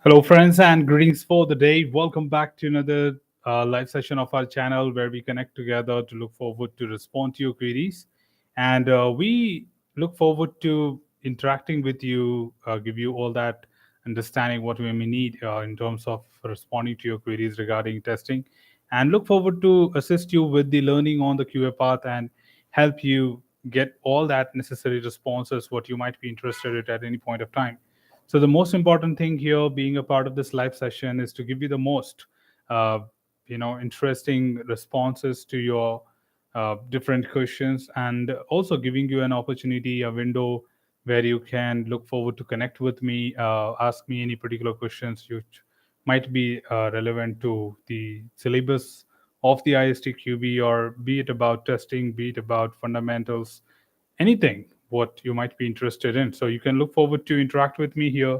Hello, friends, and greetings for the day. Welcome back to another live session of our channel where we connect together to look forward to respond to your queries. And we look forward to interacting with you, give you all that understanding what we may need in terms of responding to your queries regarding testing, and look forward to assist you with the learning on the QA path and help you get all that necessary responses what you might be interested in at any point of time. So the most important thing here, being a part of this live session, is to give you the most, uh, interesting responses to your different questions, and also giving you an opportunity, a window where you can look forward to connect with me, ask me any particular questions which might be relevant to the syllabus of the ISTQB, or be it about testing, be it about fundamentals, anything what you might be interested in. So you can look forward to interact with me here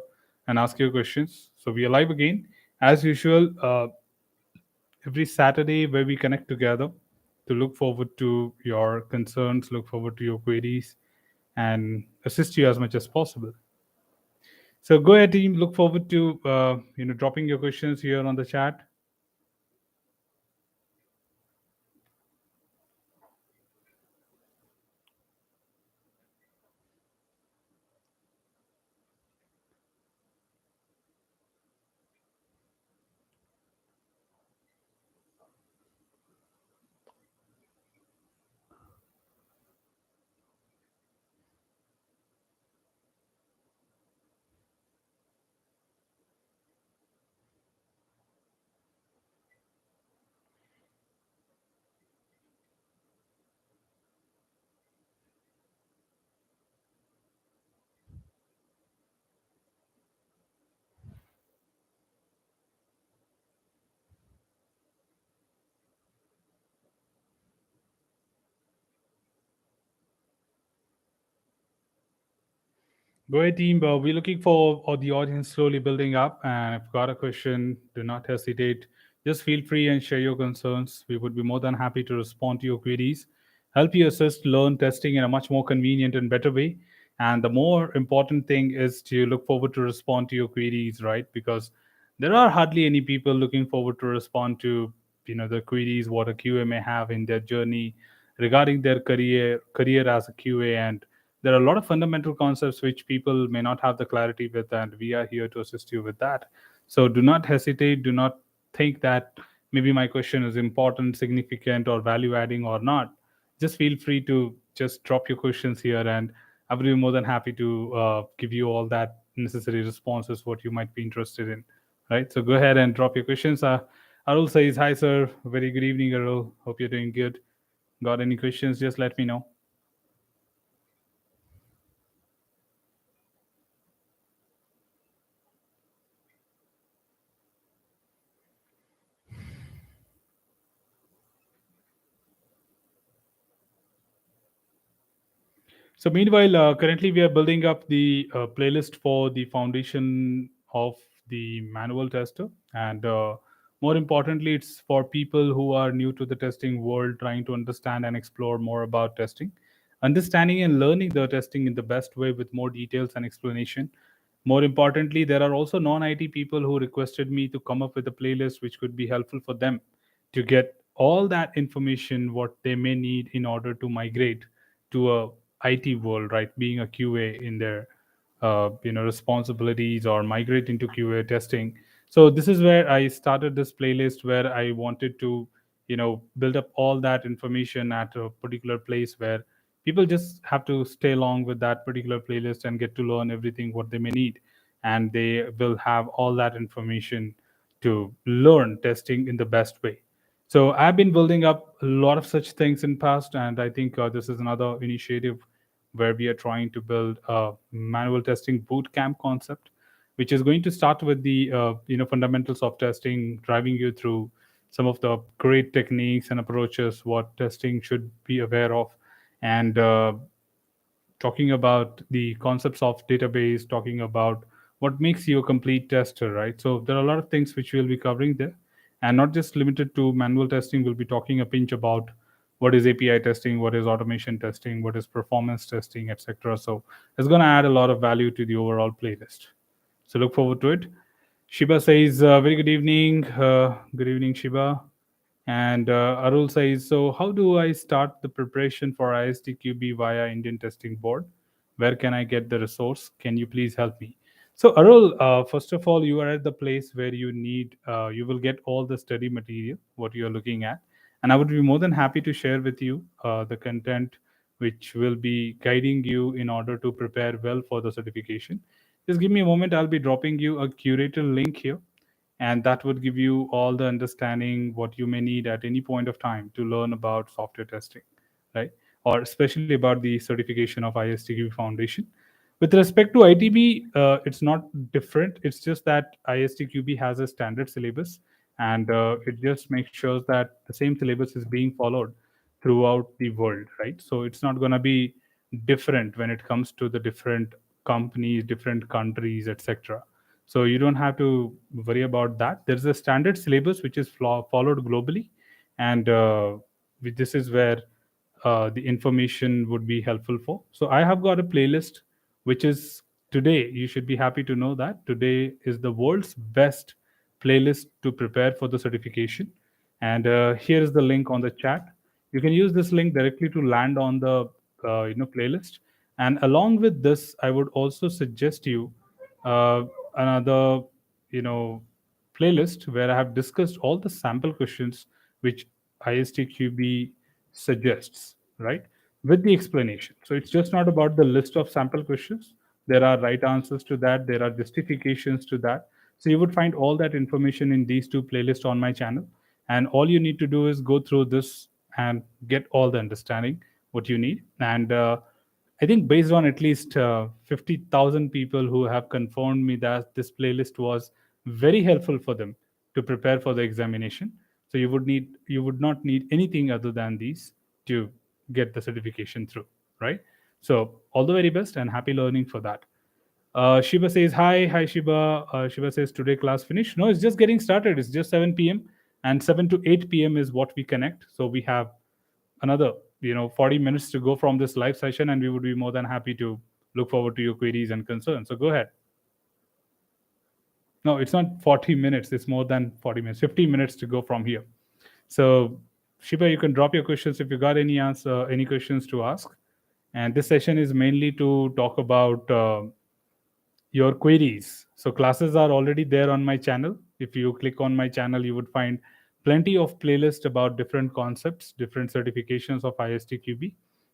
and ask your questions. So we are live again, as usual, every Saturday where we connect together to look forward to your concerns, look forward to your queries, and assist you as much as possible. So go ahead, team. Look forward to dropping your questions here on the chat. Go ahead, team. We're looking for the audience slowly building up. And if you've got a question, do not hesitate. Just feel free and share your concerns. We would be more than happy to respond to your queries, help you assist learn testing in a much more convenient and better way. And the more important thing is to look forward to respond to your queries, right? Because there are hardly any people looking forward to respond to the queries what a QA may have in their journey regarding their career as a QA. And there are a lot of fundamental concepts which people may not have the clarity with, and we are here to assist you with that. So do not hesitate, do not think that maybe my question is important, significant, or value adding or not. Just feel free to just drop your questions here, and I will be more than happy to give you all that necessary responses what you might be interested in. Right, so go ahead and drop your questions. Arul says hi, sir. Very good evening, Arul. Hope you're doing good. Got any questions, just let me know. So meanwhile, currently we are building up the playlist for the foundation of the manual tester, and more importantly, it's for people who are new to the testing world, trying to understand and explore more about testing, understanding and learning the testing in the best way with more details and explanation. More importantly, there are also non-IT people who requested me to come up with a playlist which could be helpful for them to get all that information what they may need in order to migrate to a IT world, right? Being a QA in their responsibilities, or migrate into QA testing. So this is where I started this playlist where I wanted to build up all that information at a particular place where people just have to stay along with that particular playlist and get to learn everything what they may need, and they will have all that information to learn testing in the best way. So I've been building up a lot of such things in past, and I think this is another initiative where we are trying to build a manual testing boot camp concept, which is going to start with the fundamentals of testing, driving you through some of the great techniques and approaches what testing should be aware of, and talking about the concepts of database, talking about what makes you a complete tester, right? So there are a lot of things which we'll be covering there, and not just limited to manual testing. We'll be talking a pinch about what is API testing, what is automation testing, what is performance testing, etc. So it's going to add a lot of value to the overall playlist. So look forward to it. Shiba says, very good evening. Good evening, Shiba. And Arul says, so how do I start the preparation for ISTQB via Indian Testing Board? Where can I get the resource? Can you please help me? So Arul, first of all, you are at the place where you will get all the study material, what you are looking at. And I would be more than happy to share with you the content which will be guiding you in order to prepare well for the certification. Just give me a moment. I'll be dropping you a curated link here, and that would give you all the understanding what you may need at any point of time to learn about software testing, right? Or especially about the certification of ISTQB Foundation. With respect to ITB, it's not different. It's just that ISTQB has a standard syllabus, and it just makes sure that the same syllabus is being followed throughout the world, right? So it's not going to be different when it comes to the different companies, different countries, etc. So you don't have to worry about that. There's a standard syllabus which is followed globally, and this is where the information would be helpful for. So I have got a playlist which is today. You should be happy to know that today is the world's best playlist to prepare for the certification. And here is the link on the chat. You can use this link directly to land on the playlist. And along with this, I would also suggest you another you know playlist where I have discussed all the sample questions which ISTQB suggests, right? With the explanation. So it's just not about the list of sample questions. There are right answers to that, there are justifications to that. So you would find all that information in these two playlists on my channel. And all you need to do is go through this and get all the understanding what you need. And I think based on at least 50,000 people who have confirmed me that this playlist was very helpful for them to prepare for the examination. So you would not need anything other than these to get the certification through, right? So all the very best and happy learning for that. Shiba says hi Shiba. Shiba says today class finished. No, it's just getting started. It's just 7 p.m. and 7 to 8 p.m. is what we connect. So we have another 40 minutes to go from this live session, and we would be more than happy to look forward to your queries and concerns. So go ahead. No, it's not 40 minutes. It's more than 40 minutes. 50 minutes to go from here. So Shiba, you can drop your questions if you got any questions to ask. And this session is mainly to talk about your queries. So classes are already there on my channel. If you click on my channel, you would find plenty of playlists about different concepts, different certifications of ISTQB.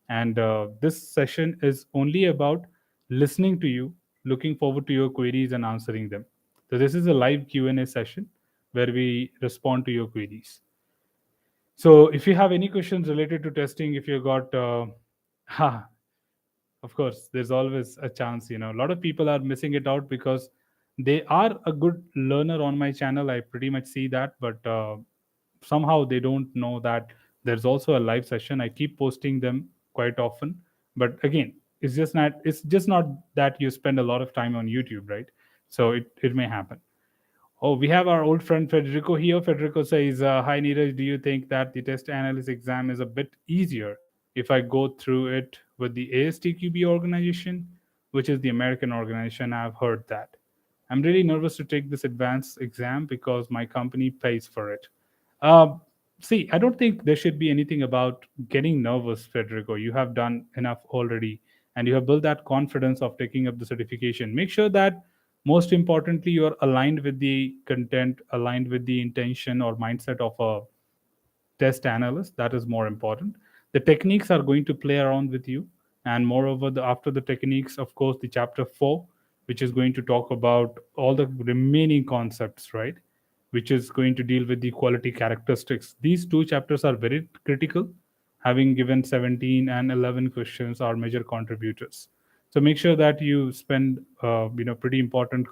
And this session is only about listening to you, looking forward to your queries and answering them. So this is a live Q&A session where we respond to your queries. So if you have any questions related to testing, if you got of course there's always a chance. A lot of people are missing it out because they are a good learner on my channel. I pretty much see that, but somehow they don't know that there's also a live session. I keep posting them quite often, but again, it's just not that you spend a lot of time on YouTube, right? So it may happen. Oh, we have our old friend Federico here. Federico says, hi, Neeraj, do you think that the test analyst exam is a bit easier if I go through it with the ASTQB organization, which is the American organization? I've heard that. I'm really nervous to take this advanced exam because my company pays for it. Uh, See, I don't think there should be anything about getting nervous, Federico. You have done enough already, and you have built that confidence of taking up the certification. Make sure that most importantly, you are aligned with the content, aligned with the intention or mindset of a test analyst. That is more important. The techniques are going to play around with you, and moreover, after the techniques, of course, the chapter 4, which is going to talk about all the remaining concepts, right? Which is going to deal with the quality characteristics. These two chapters are very critical, having given 17 and 11 questions are major contributors. So make sure that you spend pretty important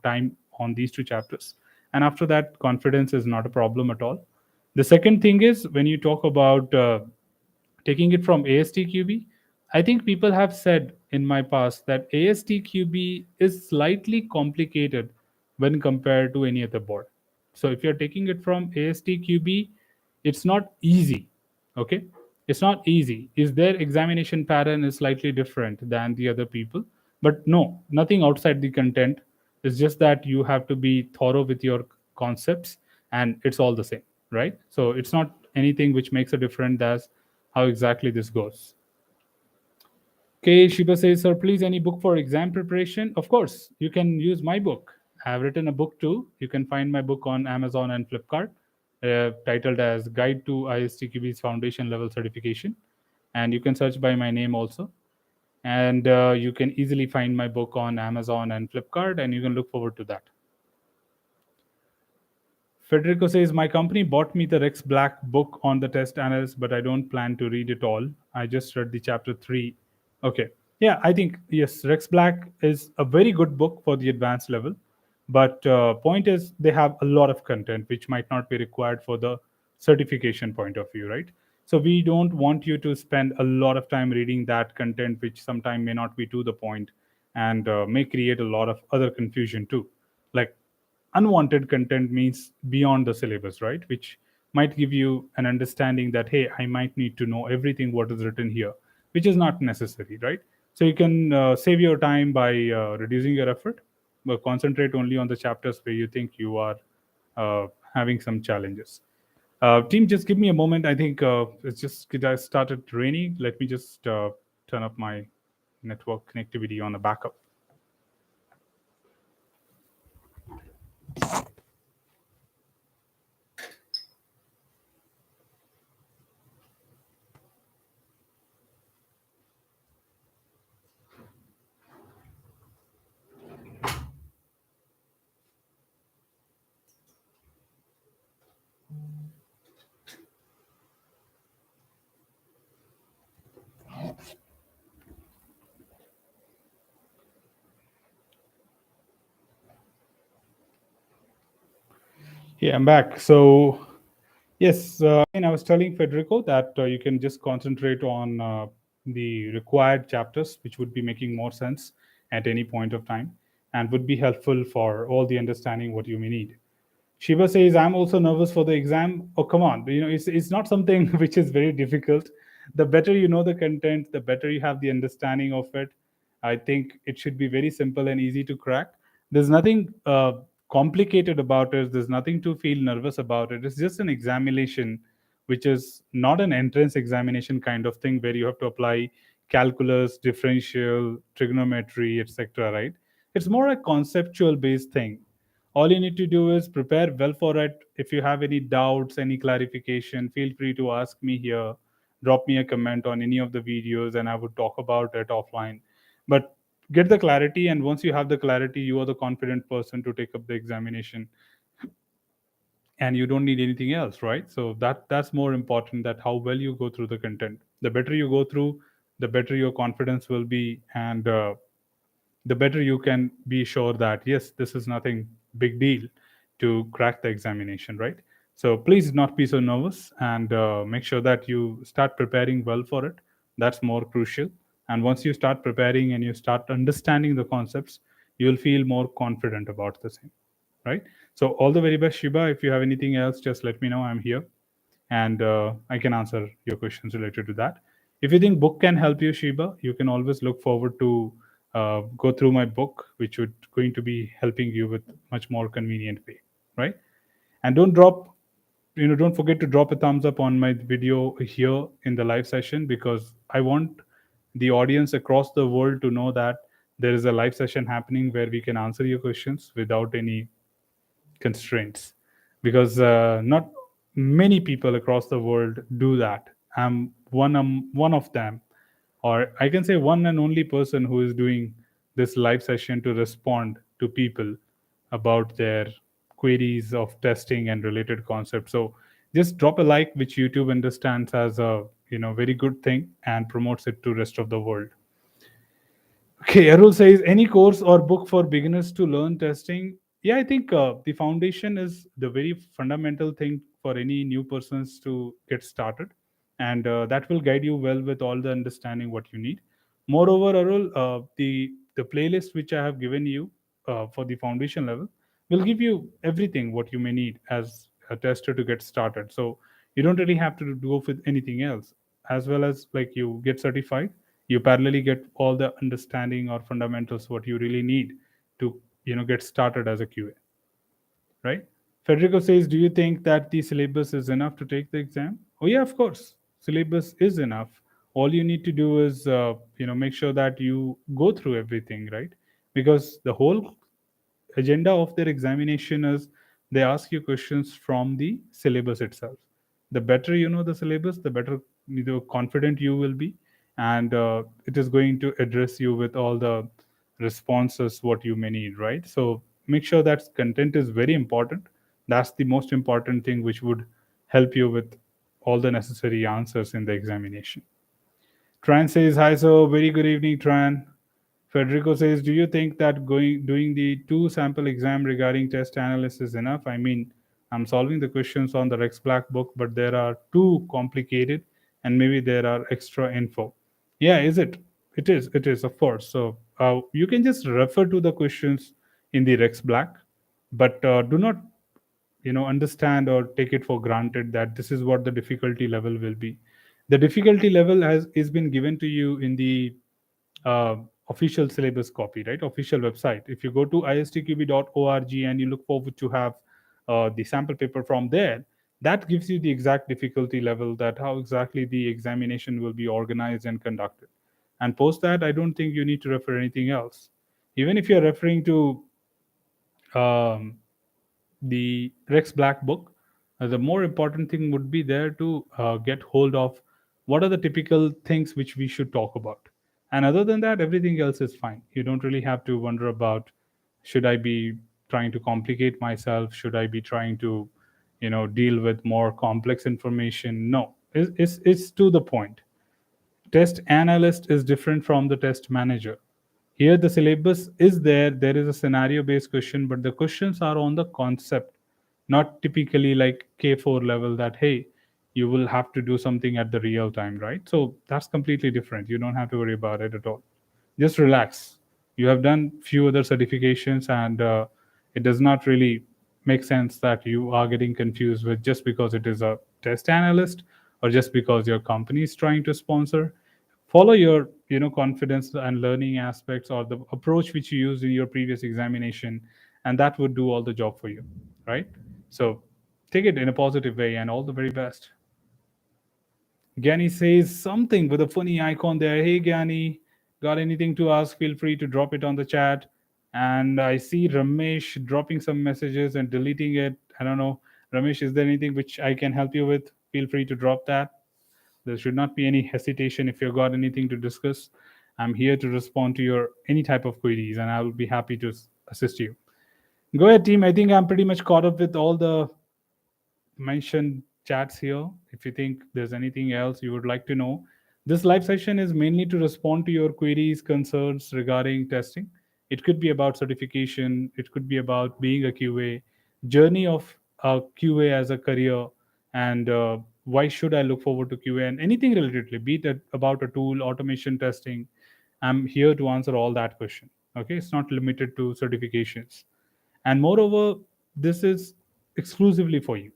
time on these two chapters, and after that, confidence is not a problem at all. The second thing is when you talk about taking it from ASTQB, I think people have said in my past that ASTQB is slightly complicated when compared to any other board. So if you're taking it from ASTQB, it's not easy. Okay, it's not easy. Is their examination pattern is slightly different than the other people? But no, nothing outside the content. It's just that you have to be thorough with your concepts, and it's all the same, right? So it's not anything which makes a difference as how exactly this goes. Okay, Shiba says, sir, please, any book for exam preparation? Of course, you can use my book. I have written a book too. You can find my book on Amazon and Flipkart, titled as Guide to ISTQB's Foundation Level Certification. And you can search by my name also. And you can easily find my book on Amazon and Flipkart, and you can look forward to that. Federico says, my company bought me the Rex Black book on the test analyst, but I don't plan to read it all. I just read the chapter 3. Okay. Yeah, I think, yes, Rex Black is a very good book for the advanced level. But point is, they have a lot of content which might not be required for the certification point of view, right? So we don't want you to spend a lot of time reading that content, which sometimes may not be to the point, and may create a lot of other confusion too. Like, unwanted content means beyond the syllabus, right? Which might give you an understanding that, hey, I might need to know everything what is written here, which is not necessary, right? So you can save your time by reducing your effort, but concentrate only on the chapters where you think you are having some challenges. Team, just give me a moment. I think it's just it has started raining. Let me just turn up my network connectivity on a backup. Yeah, I'm back. So yes, and I was telling Federico that you can just concentrate on the required chapters, which would be making more sense at any point of time and would be helpful for all the understanding what you may need. Shiva says, I'm also nervous for the exam. Oh, come on. It's not something which is very difficult. The better you know the content, the better you have the understanding of it. I think it should be very simple and easy to crack. There's nothing complicated about it. There's nothing to feel nervous about it. It's just an examination, which is not an entrance examination kind of thing where you have to apply calculus, differential, trigonometry, etc. Right? It's more a conceptual based thing. All you need to do is prepare well for it. If you have any doubts, any clarification, feel free to ask me here. Drop me a comment on any of the videos and I would talk about it offline. But get the clarity, and once you have the clarity, you are the confident person to take up the examination, and you don't need anything else, right? So that's more important, that how well you go through the content. The better you go through, the better your confidence will be, and the better you can be sure that yes, this is nothing big deal to crack the examination, right? So please not be so nervous, and make sure that you start preparing well for it. That's more crucial. And once you start preparing and you start understanding the concepts, you'll feel more confident about the same, right? So all the very best, Shiba. If you have anything else, just let me know. I'm here, and I can answer your questions related to that. If you think book can help you, Shiba, you can always look forward to go through my book, which would going to be helping you with much more convenient way, right? And don't forget to drop a thumbs up on my video here in the live session, because I want the audience across the world to know that there is a live session happening where we can answer your questions without any constraints, because not many people across the world do that. I'm one of them, or I can say one and only person who is doing this live session to respond to people about their queries of testing and related concepts. So just drop a like, which YouTube understands as a very good thing and promotes it to rest of the world. Okay, Arul says, any course or book for beginners to learn testing? Yeah, I think the foundation is the very fundamental thing for any new persons to get started, and that will guide you well with all the understanding what you need. Moreover, Arul, the playlist which I have given you for the foundation level will give you everything what you may need as a tester to get started. So you don't really have to go with anything else. As well as like you get certified, you parallelly get all the understanding or fundamentals what you really need to get started as a QA, right? Federico says, do you think that the syllabus is enough to take the exam? Oh yeah, of course. Syllabus is enough. All you need to do is make sure that you go through everything, right? Because the whole agenda of their examination is they ask you questions from the syllabus itself. The better you know the syllabus, the better confident you will be, and it is going to address you with all the responses what you may need, right? So make sure that content is very important. That's the most important thing which would help you with all the necessary answers in the examination. Tran says, hi, so very good evening, Tran. Federico says, do you think that doing the two sample exam regarding test analysis is enough? I mean, I'm solving the questions on the Rex Black book, but there are too complicated and maybe there are extra info. Yeah, is it? It is, of course. So you can just refer to the questions in the Rex Black, but do not understand or take it for granted that this is what the difficulty level will be. The difficulty level has is been given to you in the uh, official syllabus copy, right? Official website. If you go to istqb.org and you look forward to have the sample paper from there, that gives you the exact difficulty level, that how exactly the examination will be organized and conducted. And post that, I don't think you need to refer anything else. Even if you're referring to um, the Rex Black book, the more important thing would be there to get hold of what are the typical things which we should talk about. And other than that, everything else is fine. You don't really have to wonder about should I be trying to complicate myself? Should I be trying to, deal with more complex information? No, it's to the point. Test analyst is different from the test manager. Here, the syllabus is there. There is a scenario based question, but the questions are on the concept, not typically like K4 level that, hey, you will have to do something at the real time, right? So that's completely different. You don't have to worry about it at all. Just relax. You have done few other certifications, and it does not really make sense that you are getting confused with just because it is a test analyst or just because your company is trying to sponsor. Follow your confidence and learning aspects or the approach which you used in your previous examination, and that would do all the job for you, right? So take it in a positive way, and all the very best. Gani says something with a funny icon there. Hey Gani, got anything to ask? Feel free to drop it on the chat. And I see Ramesh dropping some messages and deleting it. I don't know. Ramesh, is there anything which I can help you with? Feel free to drop that. There should not be any hesitation if you've got anything to discuss. I'm here to respond to your any type of queries, and I will be happy to assist you. Go ahead, team. I think I'm pretty much caught up with all the mentioned chats here. If you think there's anything else you would like to know, this live session is mainly to respond to your queries, concerns regarding testing. It could be about certification, it could be about being a QA, journey of a QA as a career, and why should I look forward to QA, and anything relatedly, be it about a tool, automation testing. I'm here to answer all that question. Okay, it's not limited to certifications. And moreover, this is exclusively for you.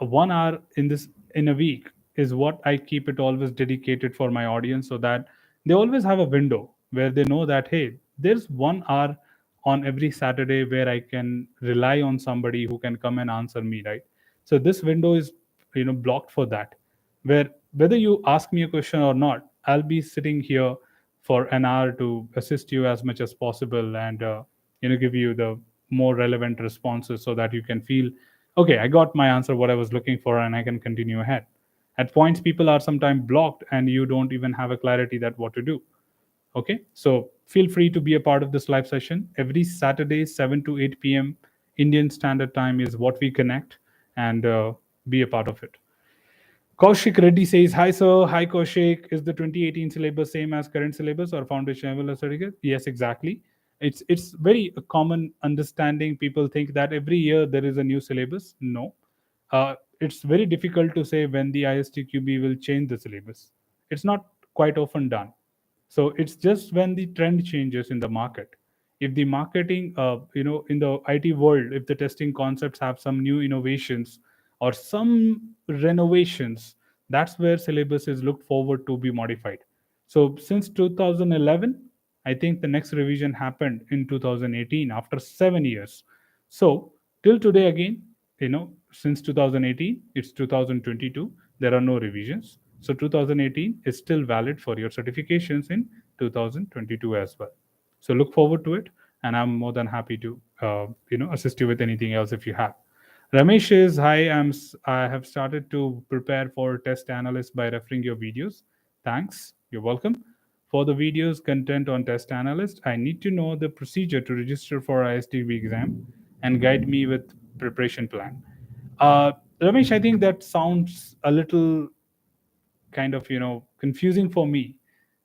1 hour in a week is what I keep it always dedicated for my audience, so that they always have a window where they know that, hey, there's 1 hour on every Saturday where I can rely on somebody who can come and answer me, right? So this window is blocked for that, where whether you ask me a question or not, I'll be sitting here for an hour to assist you as much as possible, and give you the more relevant responses so that you can feel, okay, I got my answer, what I was looking for, and I can continue ahead. At points, people are sometimes blocked and you don't even have a clarity that what to do. Okay, so feel free to be a part of this live session every Saturday, 7 to 8 p.m. Indian Standard Time is what we connect, and be a part of it. Kaushik Reddy says, hi, sir. Hi, Kaushik. Is the 2018 syllabus same as current syllabus or foundation level certificate? Yes, exactly. It's very common understanding. People think that every year there is a new syllabus. No. It's very difficult to say when the ISTQB will change the syllabus. It's not quite often done. So it's just when the trend changes in the market. If the marketing, in the IT world, if the testing concepts have some new innovations or some renovations, that's where syllabus is looked forward to be modified. So since 2011, I think the next revision happened in 2018 after 7 years. So till today again, since 2018, it's 2022. There are no revisions. So 2018 is still valid for your certifications in 2022 as well. So look forward to it, and I'm more than happy to assist you with anything else if you have. Ramesh is hi. I have started to prepare for test analyst by referring your videos. Thanks. You're welcome. For the videos content on test analyst, I need to know the procedure to register for ISTB exam and guide me with preparation plan. Uh, Ramesh, I think that sounds a little kind of confusing for me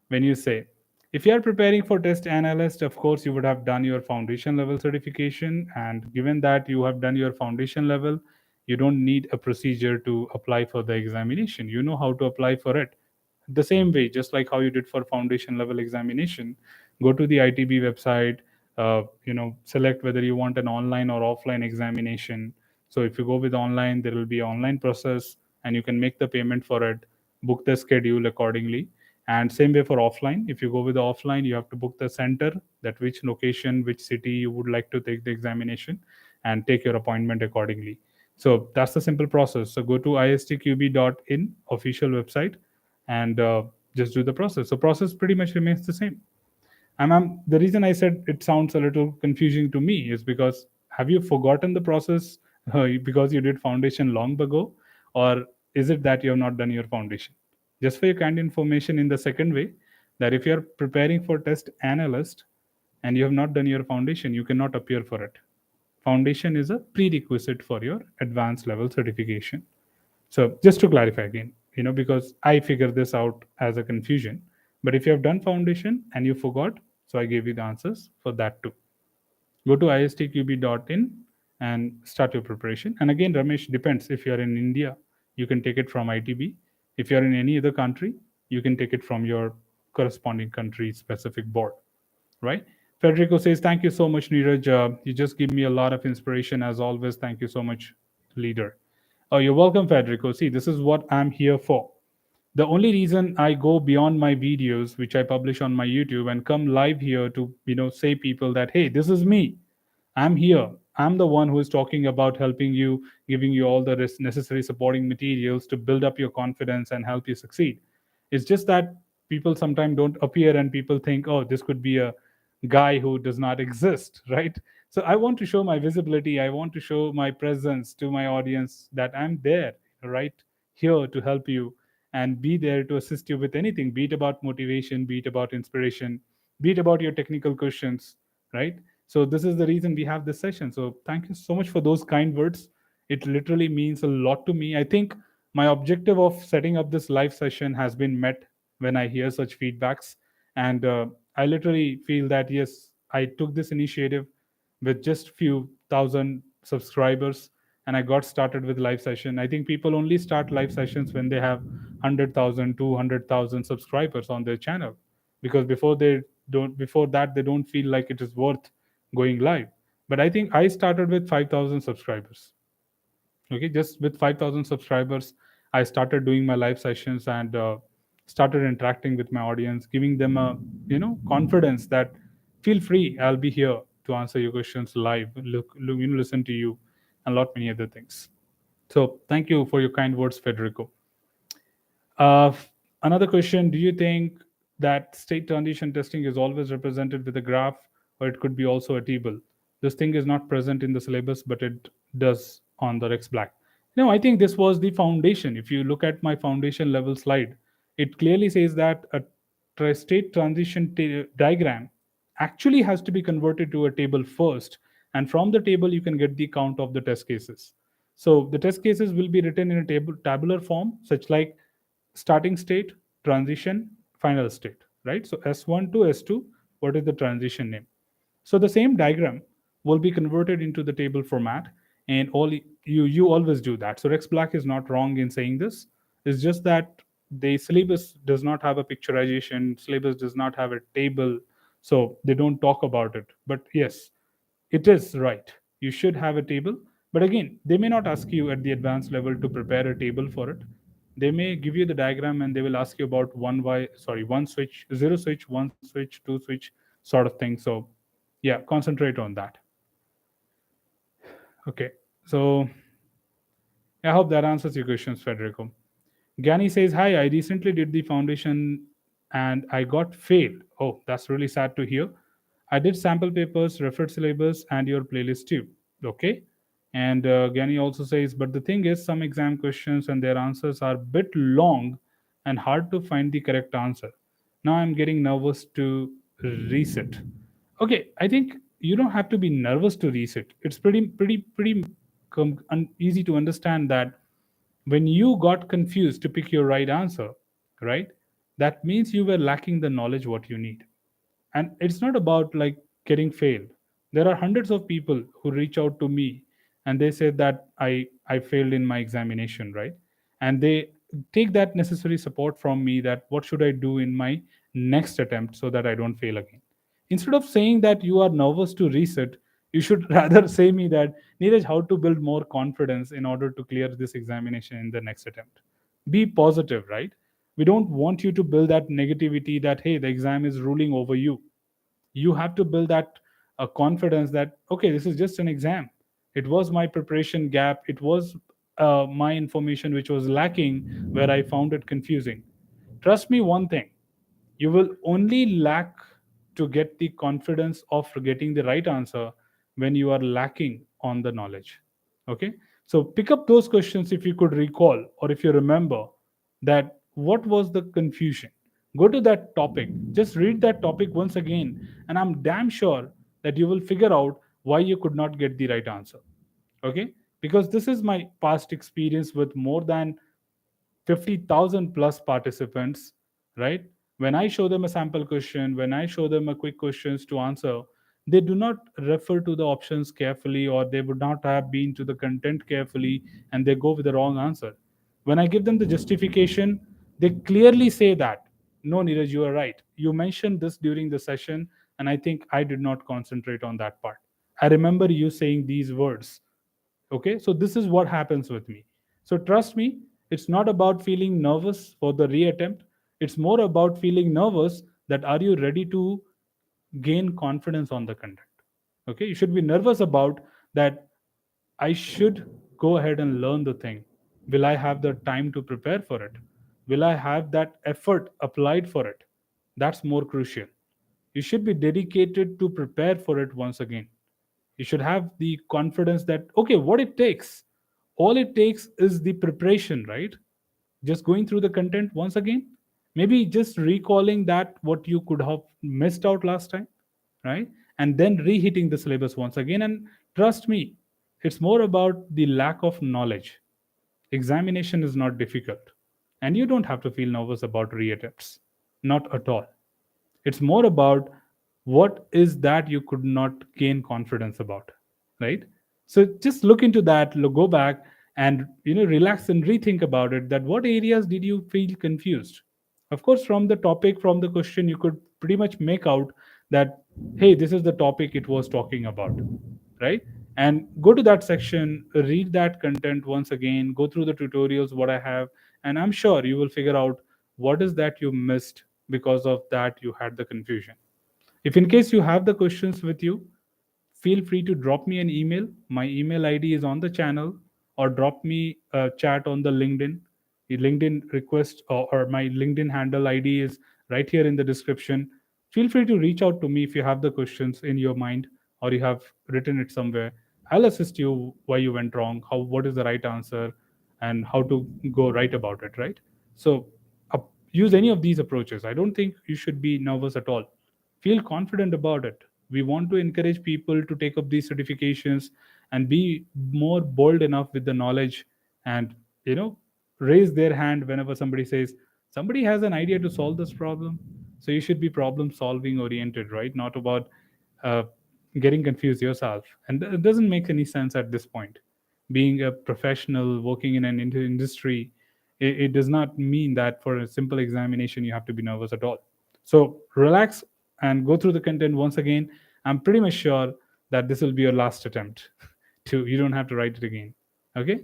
when you say, if you are preparing for test analyst, of course you would have done your foundation level certification, and given that you have done your foundation level, you don't need a procedure to apply for the examination. You know how to apply for it the same way, just like how you did for foundation level examination. Go to the ITB website, select whether you want an online or offline examination. So if you go with online, there will be online process, and you can make the payment for it, book the schedule accordingly. And same way for offline, if you go with the offline, you have to book the center, that which location, which city you would like to take the examination, and take your appointment accordingly. So that's the simple process. So go to istqb.in official website, and just do the process. So process pretty much remains the same. And the reason I said it sounds a little confusing to me is because, have you forgotten the process because you did foundation long ago, or is it that you have not done your foundation? Just for your kind information, in the second way, that if you are preparing for test analyst and you have not done your foundation, you cannot appear for it. Foundation is a prerequisite for your advanced level certification. So just to clarify again, because I figured this out as a confusion. But if you have done foundation and you forgot, so I gave you the answers for that too. Go to istqb.in and start your preparation. And again, Ramesh, depends. If you're in India, you can take it from ITB. If you're in any other country, you can take it from your corresponding country specific board, right? Federico says, thank you so much, Neeraj. You just give me a lot of inspiration as always. Thank you so much, leader. Oh, you're welcome, Federico. See, this is what I'm here for. The only reason I go beyond my videos, which I publish on my YouTube, and come live here to, say people that, hey, this is me. I'm here. I'm the one who is talking about helping you, giving you all the necessary supporting materials to build up your confidence and help you succeed. It's just that people sometimes don't appear, and people think, oh, this could be a guy who does not exist, right? So I want to show my visibility. I want to show my presence to my audience that I'm there, right here to help you and be there to assist you with anything, be it about motivation, be it about inspiration, be it about your technical questions, right? So this is the reason we have this session. So thank you so much for those kind words. It literally means a lot to me. I think my objective of setting up this live session has been met when I hear such feedbacks. And I literally feel that, yes, I took this initiative with just few thousand subscribers, and I got started with live session. I think people only start live sessions when they have 100,000, 200,000 subscribers on their channel, because before that they don't feel like it is worth going live. But I think I started with 5,000 subscribers. Okay, just with 5,000 subscribers, I started doing my live sessions, and started interacting with my audience, giving them a confidence that, feel free, I'll be here to answer your questions live, listen to you, and a lot many other things. So thank you for your kind words, Federico. uh, Another question: do you think that state transition testing is always represented with a graph, or it could be also a table? This thing is not present in the syllabus, but it does on the Rex Black. No, I think this was the foundation. If you look at my foundation level slide, it clearly says that a state transition diagram actually has to be converted to a table first, and from the table you can get the count of the test cases. So the test cases will be written in a tabular form, such like starting state, transition, final state, right? So S1 to S2, what is the transition name? So the same diagram will be converted into the table format, and all you always do that. So Rex Black is not wrong in saying this. It's just that the syllabus does not have a picturization, syllabus does not have a table, so they don't talk about it. But yes, it is right. You should have a table. But again, they may not ask you at the advanced level to prepare a table for it. They may give you the diagram and they will ask you about one switch, zero switch, one switch, two switch. sort of thing. So yeah, concentrate on that. Okay, so I hope that answers your questions, Federico. Gani says, hi, I recently did the foundation and I got failed. Oh, that's really sad to hear. I did sample papers, referred syllabus, and your playlist too. Okay. And Gani also says, but the thing is, some exam questions and their answers are a bit long and hard to find the correct answer. Now I'm getting nervous to reset. Okay, I think you don't have to be nervous to reset. It's pretty easy to understand that when you got confused to pick your right answer, right, that means you were lacking the knowledge what you need. And it's not about like getting failed. There are hundreds of people who reach out to me and they say that I failed in my examination, right? And they take that necessary support from me, that what should I do in my next attempt so that I don't fail again. Instead of saying that you are nervous to reset, you should rather say me that, Neeraj, how to build more confidence in order to clear this examination in the next attempt. Be positive, right? We don't want you to build that negativity that, hey, the exam is ruling over you. You have to build that confidence that, okay, this is just an exam. It was my preparation gap. It was my information which was lacking, where I found it confusing. Trust me one thing, you will only lack to get the confidence of getting the right answer when you are lacking on the knowledge. Okay, so pick up those questions if you could recall, or if you remember that what was the confusion. Go to that topic, just read that topic once again, and I'm damn sure that you will figure out why you could not get the right answer. Okay, because this is my past experience with more than 50,000 plus participants, right? When I show them a sample question, when I show them a quick questions to answer, they do not refer to the options carefully, or they would not have been to the content carefully, and they go with the wrong answer. When I give them the justification, they clearly say that, no, Neeraj, you are right. You mentioned this during the session, and I think I did not concentrate on that part. I remember you saying these words. Okay, so this is what happens with me. So trust me, it's not about feeling nervous for the reattempt. It's more about feeling nervous that are you ready to gain confidence on the content. Okay, you should be nervous about that. I should go ahead and learn the thing. Will I have the time to prepare for it? Will I have that effort applied for it? That's more crucial. You should be dedicated to prepare for it once again. You should have the confidence that, okay, what it takes, all it takes is the preparation, right? Just going through the content once again, maybe just recalling that what you could have missed out last time, right? And then reheating the syllabus once again. And trust me, it's more about the lack of knowledge. Examination is not difficult, and you don't have to feel nervous about reattempts, not at all. It's more about what is that you could not gain confidence about, right? So just look into that, go back, and relax and rethink about it, that what areas did you feel confused. Of course, from the topic, from the question, you could pretty much make out that, hey, this is the topic it was talking about, right? And go to that section, read that content once again, go through the tutorials what I have, and I'm sure you will figure out what is that you missed, because of that you had the confusion. If in case you have the questions with you, feel free to drop me an email. My email ID is on the channel, or drop me a chat on the LinkedIn. The LinkedIn request, or my LinkedIn handle ID is right here in the description. Feel free to reach out to me if you have the questions in your mind, or you have written it somewhere. I'll assist you why you went wrong, how what is the right answer, and how to go right about it, right? So use any of these approaches. I don't think you should be nervous at all. Feel confident about it. We want to encourage people to take up these certifications and be more bold enough with the knowledge, and you know raise their hand whenever somebody says somebody has an idea to solve this problem. So you should be problem solving oriented, right? Not about uh, getting confused yourself. And it doesn't make any sense at this point. Being a professional working in an industry, it does not mean that for a simple examination you have to be nervous at all. So relax and go through the content once again. I'm pretty much sure that this will be your last attempt. To you don't have to write it again. Okay.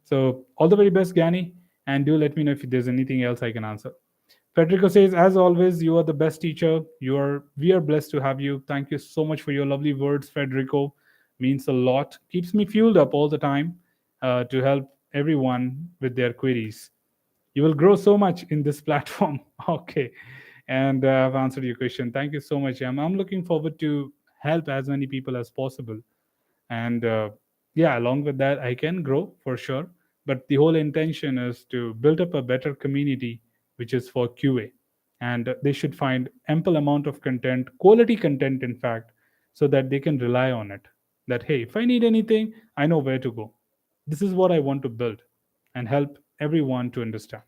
So all the very best, Gani, and do let me know if there's anything else I can answer. Federico says, as always, you are the best teacher. We are blessed to have you. Thank you so much for your lovely words, Federico. Means a lot. Keeps me fueled up all the time to help everyone with their queries. You will grow so much in this platform. Okay. And I've answered your question. Thank you so much. I'm looking forward to help as many people as possible. And yeah, along with that, I can grow for sure. But the whole intention is to build up a better community, which is for QA. And they should find ample amount of content, quality content, in fact, so that they can rely on it. That, hey, if I need anything, I know where to go. This is what I want to build and help everyone to understand.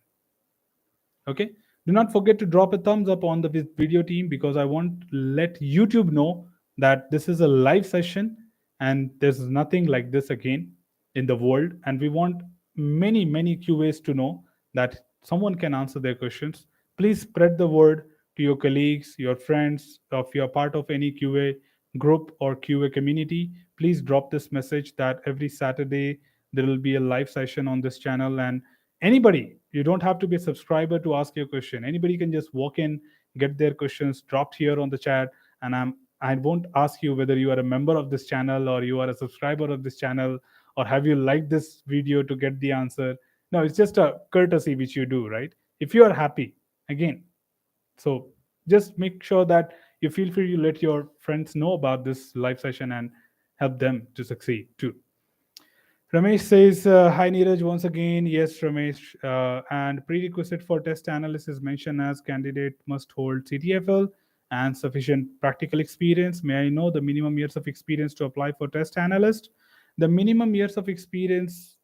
Okay, do not forget to drop a thumbs up on the video team, because I want to let YouTube know that this is a live session and there's nothing like this again in the world. And we want many QAs to know that someone can answer their questions. Please spread the word to your colleagues, your friends. If you're part of any QA group or QA community, please drop this message that every Saturday there will be a live session on this channel. And anybody, you don't have to be a subscriber to ask your question. Anybody can just walk in, get their questions dropped here on the chat, and I won't ask you whether you are a member of this channel or you are a subscriber of this channel, or have you liked this video to get the answer. No, it's just a courtesy which you do, right? If you are happy, again. So just make sure that you feel free to let your friends know about this live session and help them to succeed too. Ramesh says, hi Neeraj, once again. Yes, Ramesh. And prerequisite for test analyst is mentioned as candidate must hold CTFL and sufficient practical experience. May I know the minimum years of experience to apply for test analyst? The minimum years of experience,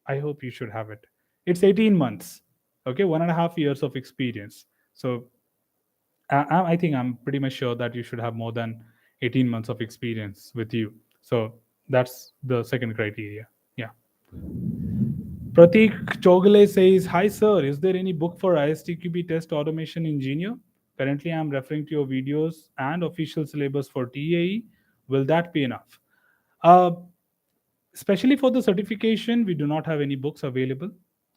I hope you should have it. It's 18 months. Okay, 1.5 years of experience. So I think I'm pretty much sure that you should have more than 18 months of experience with you. So that's the second criteria. Yeah. Pratik Chogale says, hi sir, is there any book for ISTQB test automation engineer? Currently, I'm referring to your videos and official syllabus for TAE. Will that be enough? Uh, Especially for the certification, we do not have any books available.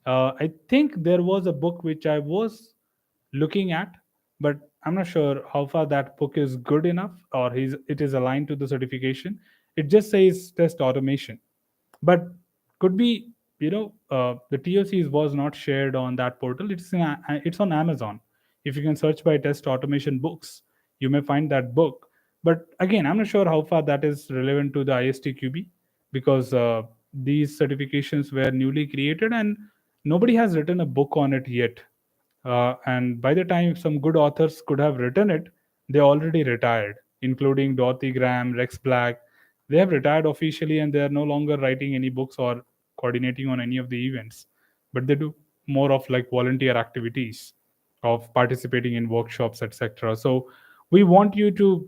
I think there was a book which I was looking at, but I'm not sure how far that book is good enough, or it is aligned to the certification. It just says test automation, but could be, the TOCs was not shared on that portal. It's on Amazon. If you can search by test automation books, you may find that book. But again, I'm not sure how far that is relevant to the ISTQB, because these certifications were newly created and nobody has written a book on it yet. And by the time some good authors could have written it, they already retired, including Dorothy Graham, Rex Black. They have retired officially and they are no longer writing any books or coordinating on any of the events. But they do more of like volunteer activities of participating in workshops, etc. So we want you to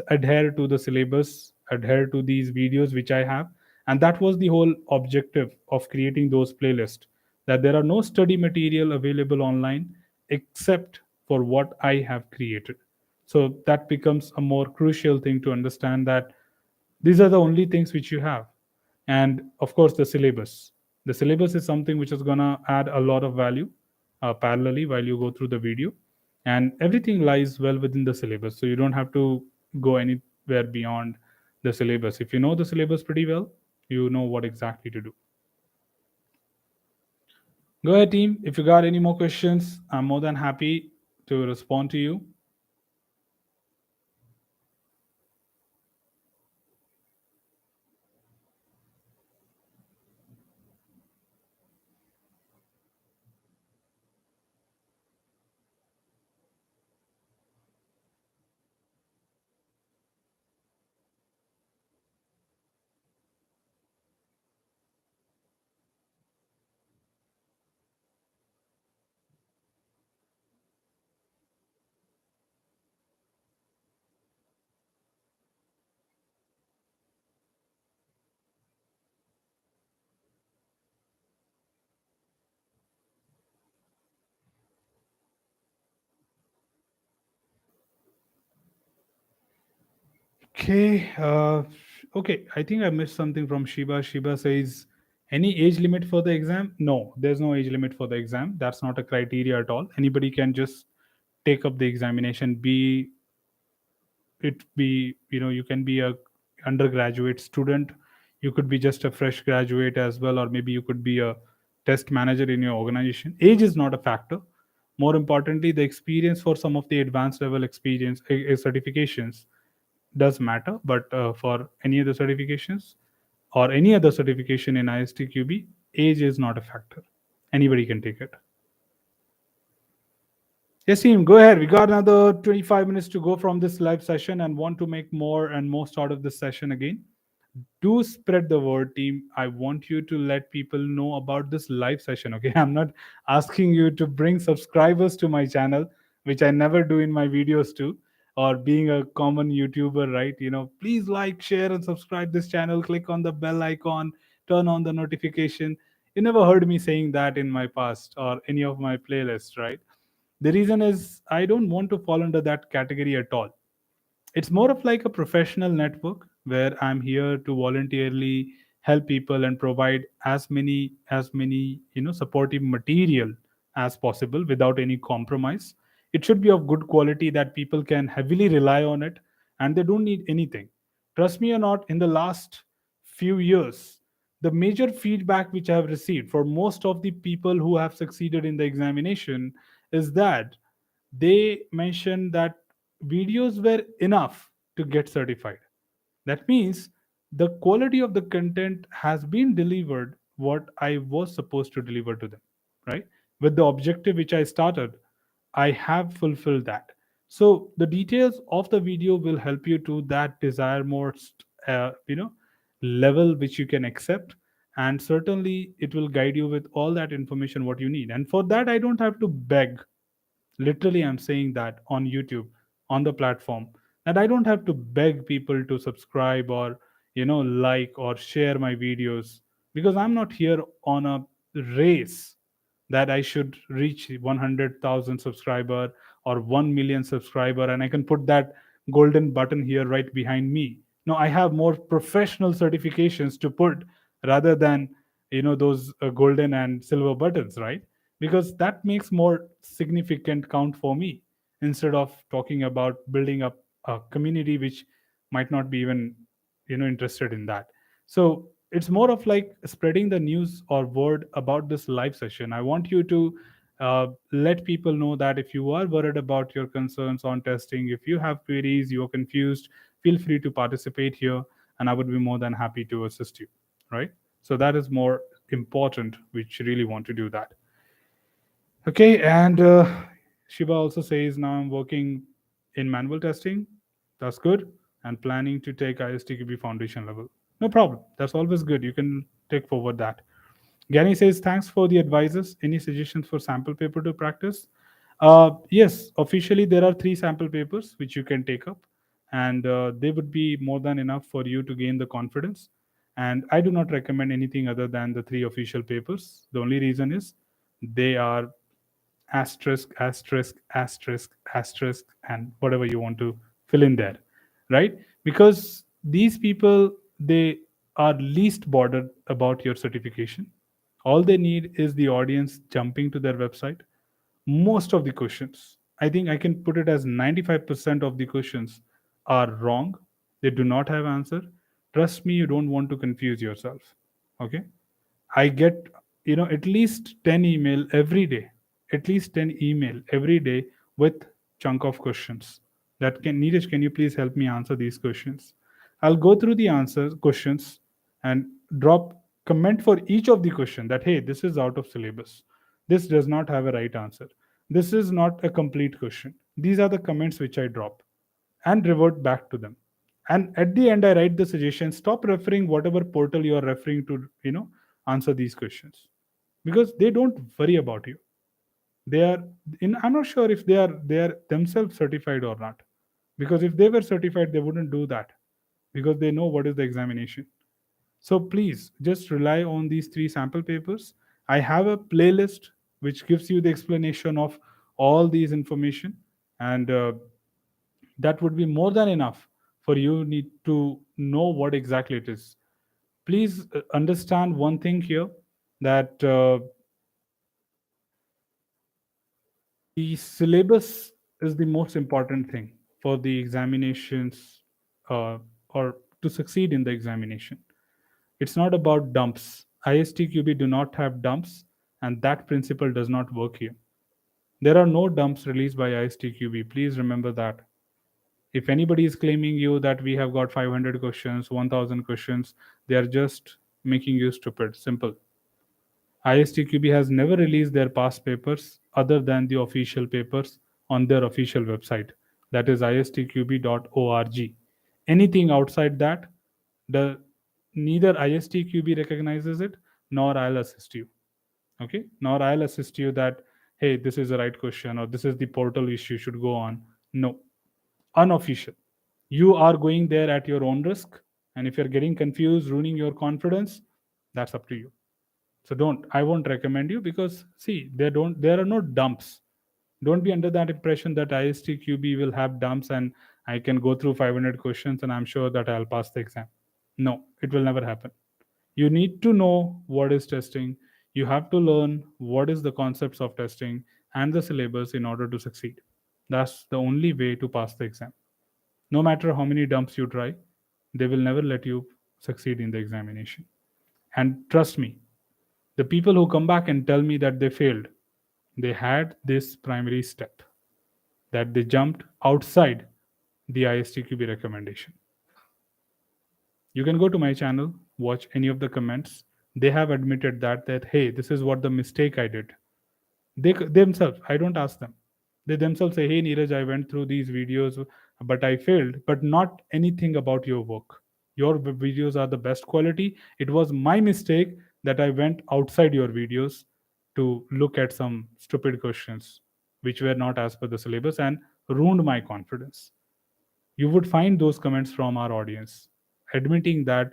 adhere to the syllabus, adhere to these videos which I have. And that was the whole objective of creating those playlists, that there are no study material available online except for what I have created. So that becomes a more crucial thing to understand, that these are the only things which you have. And of course, the syllabus. The syllabus is something which is going to add a lot of value parallelly while you go through the video. And everything lies well within the syllabus. So you don't have to go anywhere beyond the syllabus. If you know the syllabus pretty well, you know what exactly to do. Go ahead, team. If you got any more questions, I'm more than happy to respond to you. Okay. Okay. I think I missed something from Shiba. Shiba says, Any age limit for the exam? No, there's no age limit for the exam. That's not a criteria at all. Anybody can just take up the examination. Be it be, you can be a undergraduate student, you could be just a fresh graduate as well, or maybe you could be a test manager in your organization. Age is not a factor. More importantly, the experience for some of the advanced level experience certifications does matter, but for any other certifications or any other certification in ISTQB, age is not a factor. Anybody can take it. Yes, team, go ahead. We got another 25 minutes to go from this live session and want to make more and most out of this session again. Do spread the word, team. I want you to let people know about this live session. Okay, I'm not asking you to bring subscribers to my channel, which I never do in my videos too, or being a common YouTuber, right? Please like, share, and subscribe this channel. Click on the bell icon, turn on the notification. You never heard me saying that in my past or any of my playlists, right? The reason is I don't want to fall under that category at all. It's more of like a professional network where I'm here to voluntarily help people and provide as many supportive material as possible without any compromise. It should be of good quality that people can heavily rely on it, and they don't need anything. Trust me or not, in the last few years, the major feedback which I have received for most of the people who have succeeded in the examination is that they mentioned that videos were enough to get certified. That means the quality of the content has been delivered what I was supposed to deliver to them, right? With the objective which I started, I have fulfilled that. So the details of the video will help you to that desire more, level which you can accept, and certainly it will guide you with all that information what you need. And for that, I don't have to beg. Literally, I'm saying that on YouTube, on the platform, that I don't have to beg people to subscribe or like or share my videos, because I'm not here on a race that I should reach 100,000 subscriber or 1 million subscriber and I can put that golden button here right behind me. No, I have more professional certifications to put rather than those golden and silver buttons, right? Because that makes more significant count for me instead of talking about building up a community which might not be even interested in that. So it's more of like spreading the news or word about this live session. I want you to let people know that if you are worried about your concerns on testing, if you have queries, you're confused, feel free to participate here, and I would be more than happy to assist you, right? So that is more important, which really want to do that. Okay, and Shiva also says now I'm working in manual testing. That's good. And planning to take ISTQB foundation level. No problem. That's always good. You can take forward that. Gani says thanks for the advices. Any suggestions for sample paper to practice? Yes, officially there are three sample papers which you can take up, and they would be more than enough for you to gain the confidence. And I do not recommend anything other than the three official papers. The only reason is they are asterisk, asterisk, asterisk, asterisk, and whatever you want to fill in there, right? Because these people, they are least bothered about your certification. All they need is the audience jumping to their website. Most of the questions, I think I can put it as 95% of the questions are wrong. They do not have answer. Trust me, you don't want to confuse yourself. Okay, I get, at least 10 email every day, at least 10 email every day with chunk of questions. That can Neeraj, can you please help me answer these questions? I'll go through the answers, questions, and drop comment for each of the question that, hey, this is out of syllabus. This does not have a right answer. This is not a complete question. These are the comments which I drop and revert back to them. And at the end, I write the suggestion, stop referring whatever portal you are referring to, answer these questions, because they don't worry about you. They are in, I'm not sure if they are themselves certified or not, because if they were certified, they wouldn't do that, because they know what is the examination. So please just rely on these three sample papers. I have a playlist which gives you the explanation of all these information, and that would be more than enough for you need to know what exactly it is. Please understand one thing here, that the syllabus is the most important thing for the examinations, uh, or to succeed in the examination. It's not about dumps. ISTQB do not have dumps, and that principle does not work here. There are no dumps released by ISTQB. Please remember that. If anybody is claiming you that we have got 500 questions, 1000 questions, they are just making you stupid. Simple. ISTQB has never released their past papers other than the official papers on their official website. That is istqb.org. Anything outside that, the neither ISTQB recognizes it, nor I'll assist you. Okay? Nor I'll assist you that, hey, this is the right question, or this is the portal issue should go on. No. Unofficial. You are going there at your own risk. And if you're getting confused, ruining your confidence, that's up to you. So don't, I won't recommend you, because see, there are no dumps. Don't be under that impression that ISTQB will have dumps and I can go through 500 questions and I'm sure that I'll pass the exam. No, it will never happen. You need to know what is testing. You have to learn what is the concepts of testing and the syllabus in order to succeed. That's the only way to pass the exam. No matter how many dumps you try, they will never let you succeed in the examination. And trust me, the people who come back and tell me that they failed, they had this primary step, that they jumped outside the ISTQB recommendation. You can go to my channel, watch any of the comments. They have admitted that hey, this is what the mistake I did. They themselves, I don't ask them. They themselves say, hey Neeraj, I went through these videos, but I failed, but not anything about your work. Your videos are the best quality. It was my mistake that I went outside your videos to look at some stupid questions which were not as per the syllabus and ruined my confidence. You would find those comments from our audience admitting that,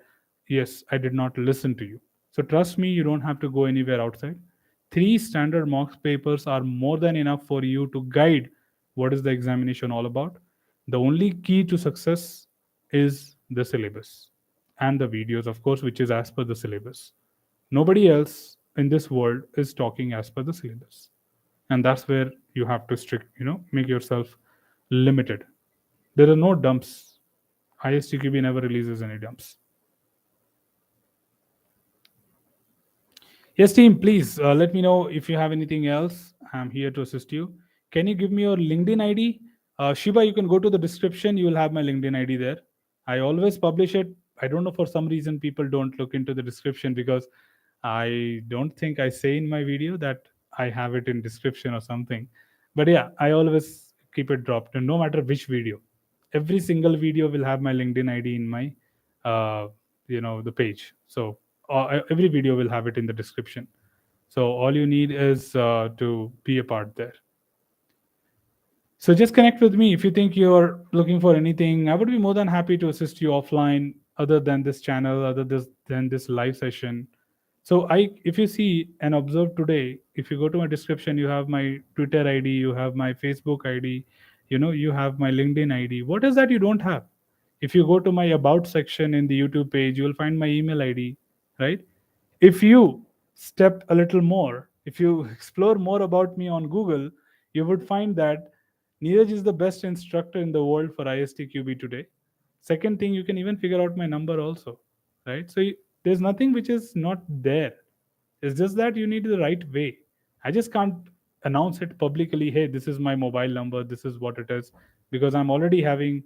yes, I did not listen to you. So trust me, you don't have to go anywhere outside. Three standard mock papers are more than enough for you to guide what is the examination all about. The only key to success is the syllabus and the videos, of course, which is as per the syllabus. Nobody else in this world is talking as per the syllabus. And that's where you have to make yourself limited. There are no dumps. ISTQB never releases any dumps. Yes, team, please let me know if you have anything else. I'm here to assist you. Can you give me your LinkedIn ID? Shiba, you can go to the description. You will have my LinkedIn ID there. I always publish it. I don't know, for some reason people don't look into the description, because I don't think I say in my video that I have it in description or something. But yeah, I always keep it dropped, and no matter which video. Every single video will have my LinkedIn ID in my uh, the page. So every video will have it in the description. So all you need is to be a part there. So just connect with me if you think you're looking for anything. I would be more than happy to assist you offline, other than this channel, than this live session. So if you see and observe today, if you go to my description, you have my Twitter ID, you have my Facebook ID, you have my LinkedIn ID. What is that you don't have? If you go to my about section in the YouTube page, you will find my email ID, right? If you step a little more, if you explore more about me on Google, you would find that Neeraj is the best instructor in the world for ISTQB today. Second thing, you can even figure out my number also, right? So there's nothing which is not there. It's just that you need the right way. I just can't announce it publicly. Hey, this is my mobile number. This is what it is, because I'm already having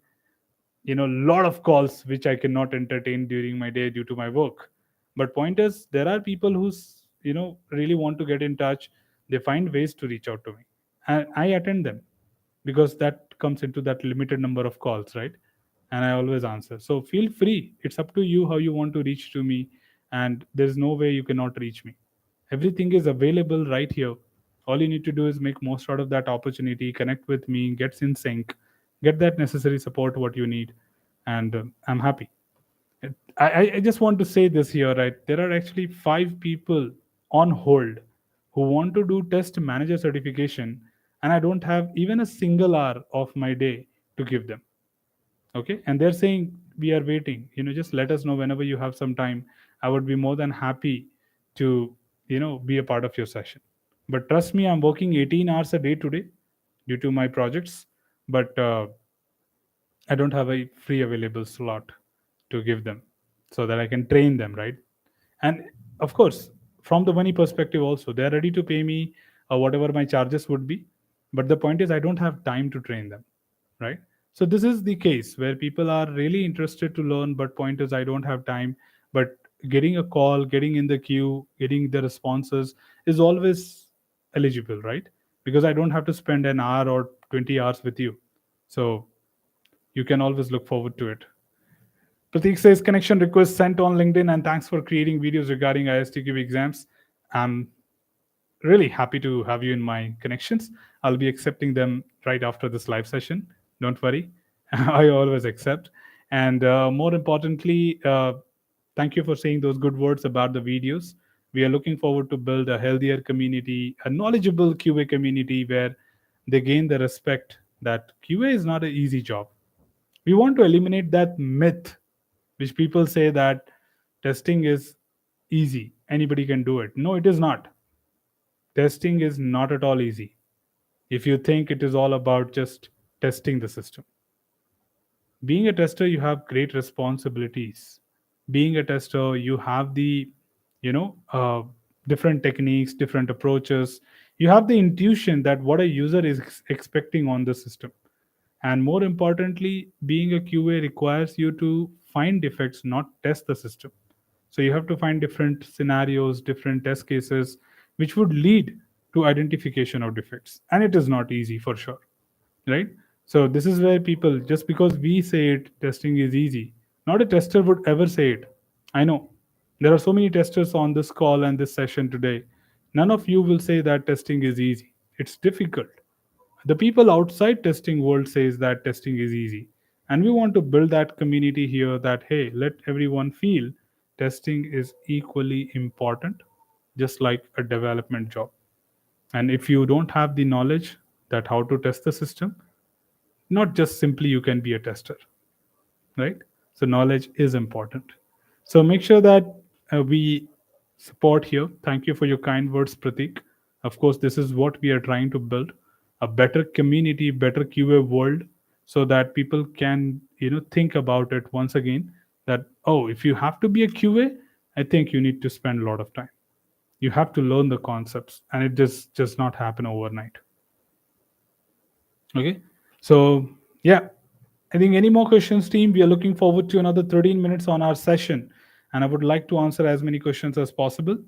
lot of calls which I cannot entertain during my day due to my work. But point is, there are people who's really want to get in touch. They find ways to reach out to me, and I attend them, because that comes into that limited number of calls, right? And I always answer. So feel free. It's up to you how you want to reach to me, and there's no way you cannot reach me. Everything is available right here. All you need to do is make most out of that opportunity, connect with me, get in sync, get that necessary support what you need, and I'm happy. I just want to say this here, right? There are actually 5 people on hold who want to do test manager certification, and I don't have even a single hour of my day to give them. Okay, and they're saying we are waiting. Just let us know whenever you have some time. I would be more than happy to, be a part of your session. But trust me, I'm working 18 hours a day today due to my projects, but I don't have a free available slot to give them so that I can train them, right? And of course, from the money perspective, also, they're ready to pay me whatever my charges would be. But the point is, I don't have time to train them, right? So this is the case where people are really interested to learn, but point is, I don't have time. But getting a call, getting in the queue, getting the responses is always eligible, right? Because I don't have to spend an hour or 20 hours with you. So you can always look forward to it. Pratik says connection request sent on LinkedIn, and thanks for creating videos regarding ISTQB exams. I'm really happy to have you in my connections. I'll be accepting them right after this live session. Don't worry, I always accept. And more importantly, thank you for saying those good words about the videos. We are looking forward to build a healthier community, a knowledgeable QA community where they gain the respect that QA is not an easy job. We want to eliminate that myth which people say that testing is easy, anybody can do it. No, it is not. Testing is not at all easy. If you think it is all about just testing the system, being a tester, you have great responsibilities. Being a tester, you have the, you know, different techniques, different approaches. You have the intuition that what a user is expecting on the system. And more importantly, being a QA requires you to find defects, not test the system. So you have to find different scenarios, different test cases, which would lead to identification of defects. And it is not easy for sure, right? So this is where people, just because we say it, testing is easy, not a tester would ever say it. I know there are so many testers on this call and this session today. None of you will say that testing is easy. It's difficult. The people outside testing world says that testing is easy, and we want to build that community here that hey, let everyone feel testing is equally important, just like a development job. And if you don't have the knowledge that how to test the system, not just simply you can be a tester, right? So knowledge is important. So make sure that we support here. Thank you for your kind words, Pratik. Of course, this is what we are trying to build: a better community, better QA world, so that people can think about it once again. That oh, if you have to be a QA, I think you need to spend a lot of time. You have to learn the concepts, and it just not happen overnight. Okay. So, yeah, I think any more questions, team? We are looking forward to another 13 minutes on our session, and I would like to answer as many questions as possible.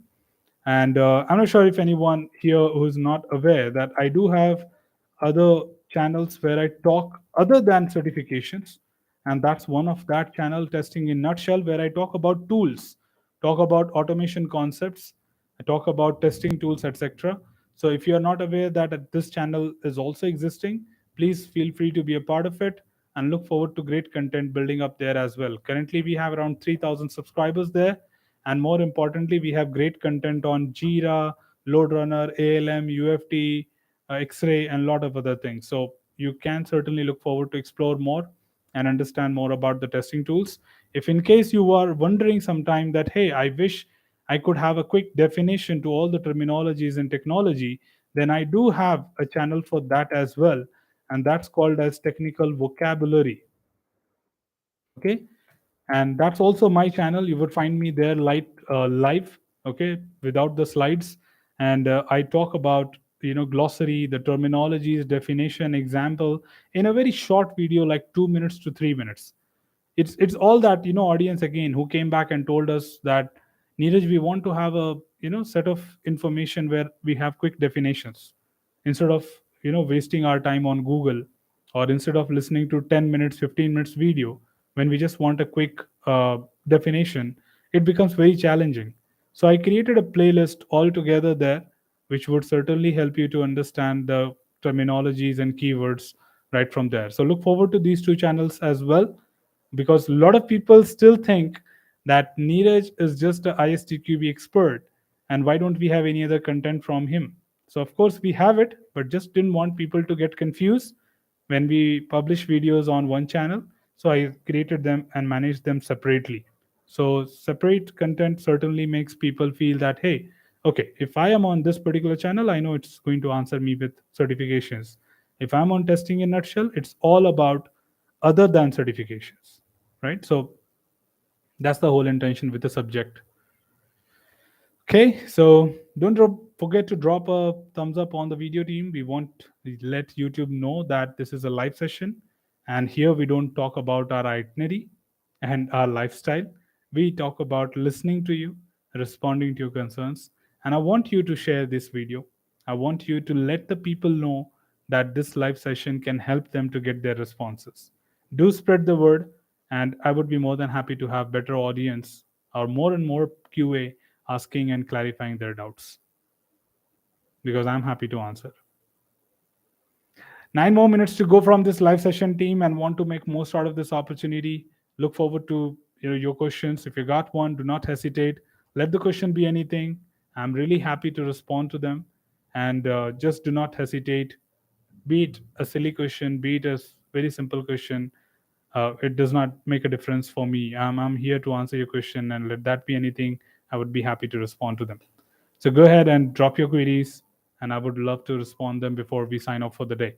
And I'm not sure if anyone here who is not aware that I do have other channels where I talk other than certifications, and that's one of that channel, Testing in Nutshell, where I talk about tools, talk about automation concepts, I talk about testing tools, etc. So if you are not aware that this channel is also existing, please feel free to be a part of it and look forward to great content building up there as well. Currently, we have around 3,000 subscribers there, and more importantly, we have great content on Jira, LoadRunner, ALM, UFT, X-Ray, and a lot of other things. So you can certainly look forward to explore more and understand more about the testing tools. If in case you are wondering sometime that, hey, I wish I could have a quick definition to all the terminologies in technology, then I do have a channel for that as well. And that's called as technical vocabulary. Okay. And that's also my channel. You would find me there live, okay, without the slides. And I talk about glossary, the terminologies, definition, example in a very short video, like 2 minutes to 3 minutes. It's all that audience again who came back and told us that, Neeraj, we want to have a set of information where we have quick definitions instead of wasting our time on Google, or instead of listening to 10 minutes 15 minutes video. When we just want a quick definition, it becomes very challenging. So I created a playlist altogether there, which would certainly help you to understand the terminologies and keywords right from there. So look forward to these two channels as well, because a lot of people still think that Neeraj is just a ISTQB expert, and why don't we have any other content from him? So of course we have it, but just didn't want people to get confused when we publish videos on one channel. So I created them and managed them separately. So separate content certainly makes people feel that, hey, okay, if I am on this particular channel, I know it's going to answer me with certifications. If I'm on testing in nutshell, it's all about other than certifications, right? So that's the whole intention with the subject. Okay, so forget to drop a thumbs up on the video, team. We want to let YouTube know that this is a live session, and here we don't talk about our itinerary and our lifestyle. We talk about listening to you, responding to your concerns, and I want you to share this video. I want you to let the people know that this live session can help them to get their responses. Do spread the word, and I would be more than happy to have better audience or more and more QA asking and clarifying their doubts, because I'm happy to answer. 9 more minutes to go from this live session, team, and want to make most out of this opportunity. Look forward to your questions. If you got one, do not hesitate. Let the question be anything. I'm really happy to respond to them, and just do not hesitate. Be it a silly question, be it a very simple question, it does not make a difference for me. I'm here to answer your question, and let that be anything. I would be happy to respond to them. So go ahead and drop your queries, and I would love to respond them before we sign off for the day.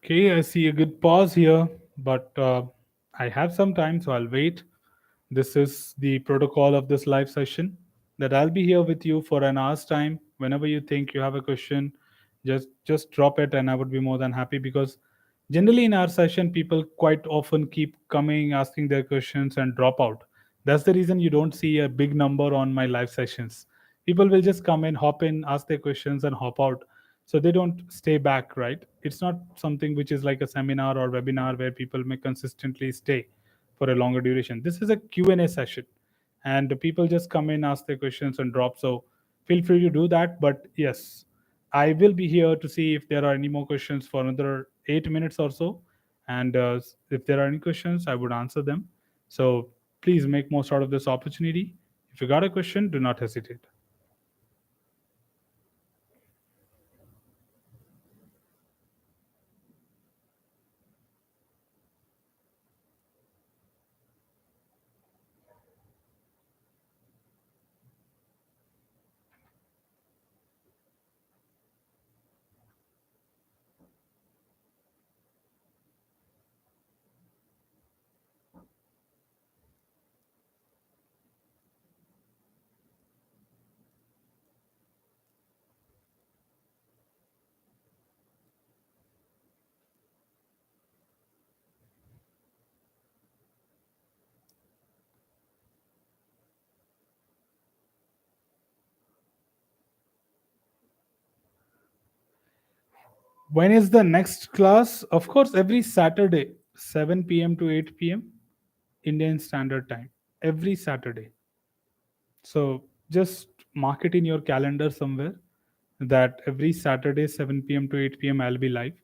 Okay, I see a good pause here, but I have some time, so I'll wait. This is the protocol of this live session, that I'll be here with you for an hour's time. Whenever you think you have a question, just drop it, and I would be more than happy, because generally in our session, people quite often keep coming, asking their questions, and drop out. That's the reason you don't see a big number on my live sessions. People will just come in, hop in, ask their questions, and hop out. So they don't stay back, right? It's not something which is like a seminar or webinar where people may consistently stay for a longer duration. This is a Q&A session, and the people just come in, ask their questions, and drop. So feel free to do that. But yes, I will be here to see if there are any more questions for another 8 minutes or so. And if there are any questions, I would answer them. So please make most out of this opportunity. If you got a question, do not hesitate. When is the next class? Of course, every Saturday, 7 p.m. to 8 p.m. Indian Standard Time. Every Saturday. So just mark it in your calendar somewhere, that every Saturday, 7 p.m. to 8 p.m., I'll be live,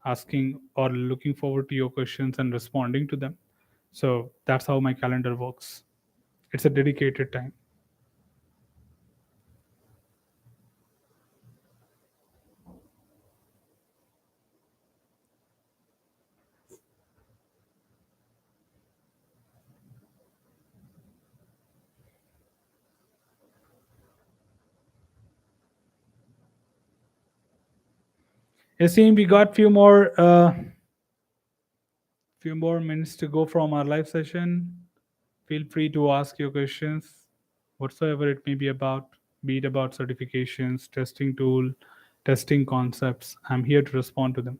asking or looking forward to your questions and responding to them. So that's how my calendar works. It's a dedicated time. Yassine, we got few more minutes to go from our live session. Feel free to ask your questions, whatsoever it may be it about certifications, testing tool, testing concepts. I'm here to respond to them.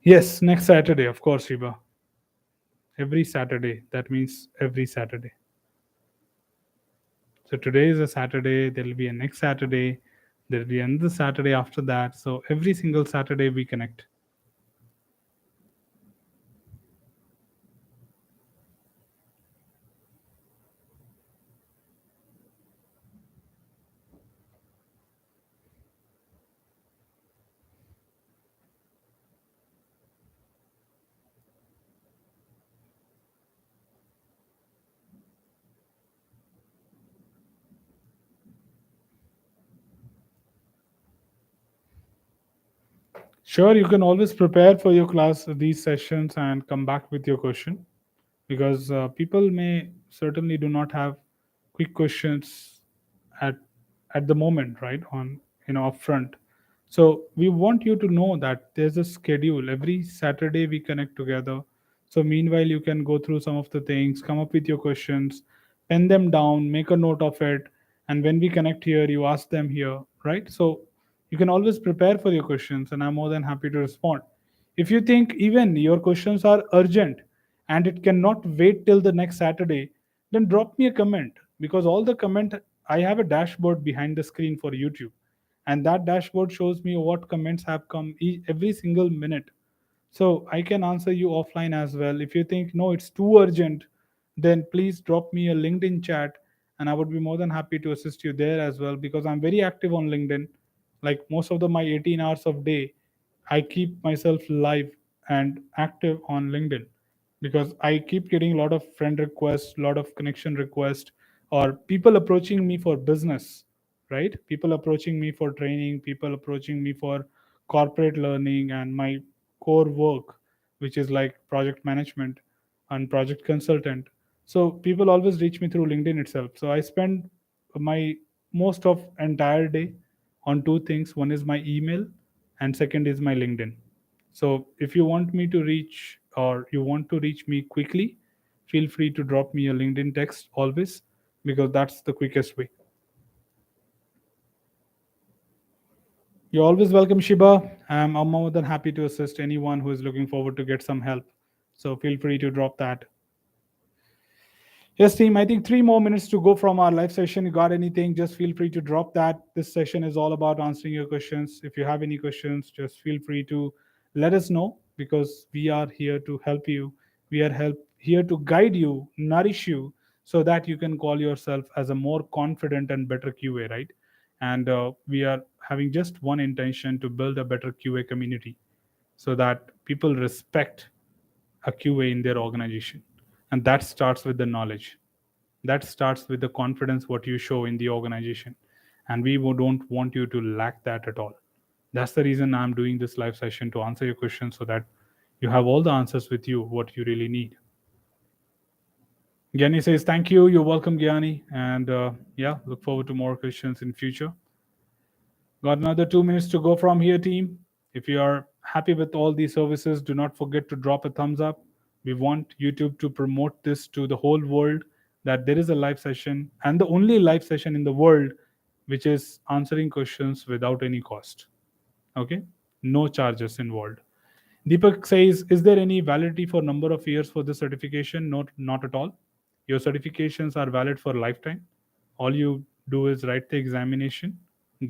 Yes, next Saturday, of course, Shiba. Every Saturday. That means every Saturday. So today is a Saturday. There will be a next Saturday, There'll be another Saturday after that. So every single Saturday we connect. Sure, you can always prepare for your class these sessions and come back with your question, because people may certainly do not have quick questions at at the moment, right? On, upfront. So we want you to know that there's a schedule. Every Saturday we connect together. So meanwhile, you can go through some of the things, come up with your questions, pen them down, make a note of it, and when we connect here, you ask them here, right? So you can always prepare for your questions, and I'm more than happy to respond. If you think even your questions are urgent and it cannot wait till the next Saturday, then drop me a comment, because all the comment, I have a dashboard behind the screen for YouTube, and that dashboard shows me what comments have come every single minute. So I can answer you offline as well. If you think no, it's too urgent, then please drop me a LinkedIn chat, and I would be more than happy to assist you there as well, because I'm very active on LinkedIn. Like most of my 18 hours of day, I keep myself live and active on LinkedIn, because I keep getting a lot of friend requests, a lot of connection requests, or people approaching me for business, right? People approaching me for training, people approaching me for corporate learning and my core work, which is like project management and project consultant. So people always reach me through LinkedIn itself. So I spend my most of entire day on two things. One is my email, and second is my LinkedIn. So if you want me to reach, or you want to reach me quickly, feel free to drop me a LinkedIn text always, because that's the quickest way. You're always welcome, Shiba. I'm more than happy to assist anyone who is looking forward to get some help. So feel free to drop that. Yes, team, I think 3 more minutes to go from our live session. You got anything, just feel free to drop that. This session is all about answering your questions. If you have any questions, just feel free to let us know, because we are here to help you. We are here to guide you, nourish you, so that you can call yourself as a more confident and better QA, right? And we are having just one intention: to build a better QA community, so that people respect a QA in their organization. And that starts with the knowledge. That starts with the confidence what you show in the organization. And we don't want you to lack that at all. That's the reason I'm doing this live session, to answer your questions, so that you have all the answers with you, what you really need. Gyani says, thank you. You're welcome, Gyani. And yeah, look forward to more questions in future. Got another 2 minutes to go from here, team. If you are happy with all these services, do not forget to drop a thumbs up. We want YouTube to promote this to the whole world, that there is a live session, and the only live session in the world which is answering questions without any cost. Okay? No charges involved. Deepak says, is there any validity for number of years for this certification? Not at all. Your certifications are valid for lifetime. All you do is write the examination,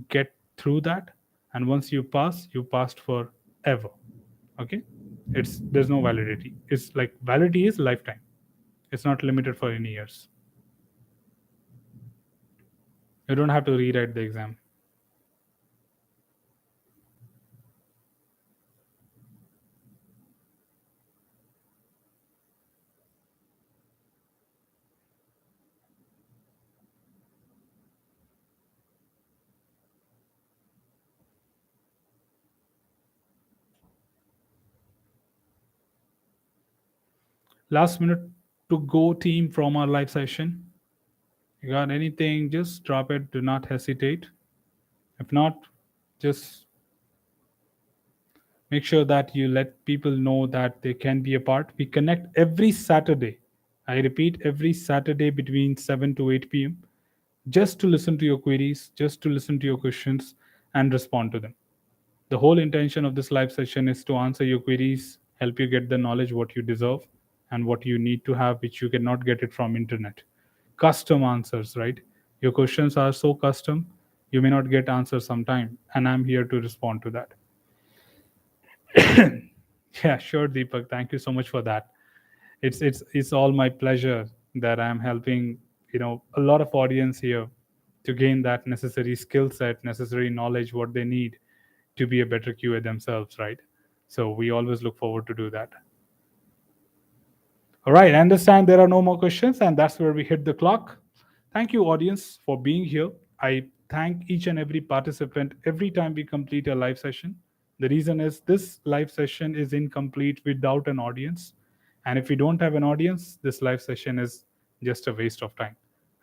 get through that, and once you pass, you passed forever. Okay? There's no validity. It's like validity is lifetime. It's not limited for any years. You don't have to rewrite the exam. Last minute to go, team, from our live session. You got anything, just drop it. Do not hesitate. If not, just make sure that you let people know that they can be a part. We connect every Saturday. I repeat, every Saturday between 7 to 8 p.m., just to listen to your queries, just to listen to your questions and respond to them. The whole intention of this live session is to answer your queries, help you get the knowledge what you deserve and what you need to have, which you cannot get it from internet. Custom answers, right? Your questions are so custom. You may not get answers sometime, and I'm here to respond to that. Yeah, sure, Deepak. Thank you so much for that. It's all my pleasure that I'm helping, a lot of audience here to gain that necessary skill set, necessary knowledge, what they need to be a better QA themselves, right? So we always look forward to do that. All right, I understand there are no more questions, and that's where we hit the clock. Thank you, audience, for being here. I thank each and every participant every time we complete a live session. The reason is this live session is incomplete without an audience. And if we don't have an audience, this live session is just a waste of time,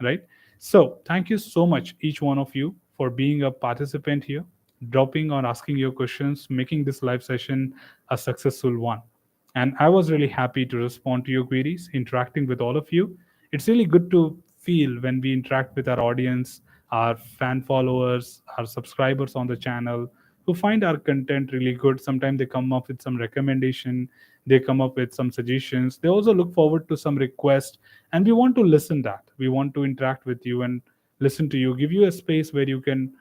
right? So, thank you so much, each one of you, for being a participant here, dropping or asking your questions, making this live session a successful one. And I was really happy to respond to your queries, interacting with all of you. It's really good to feel when we interact with our audience, our fan followers, our subscribers on the channel who find our content really good. Sometimes they come up with some recommendation, they come up with some suggestions. They also look forward to some request, and we want to listen that. We want to interact with you and listen to you, give you a space where you can,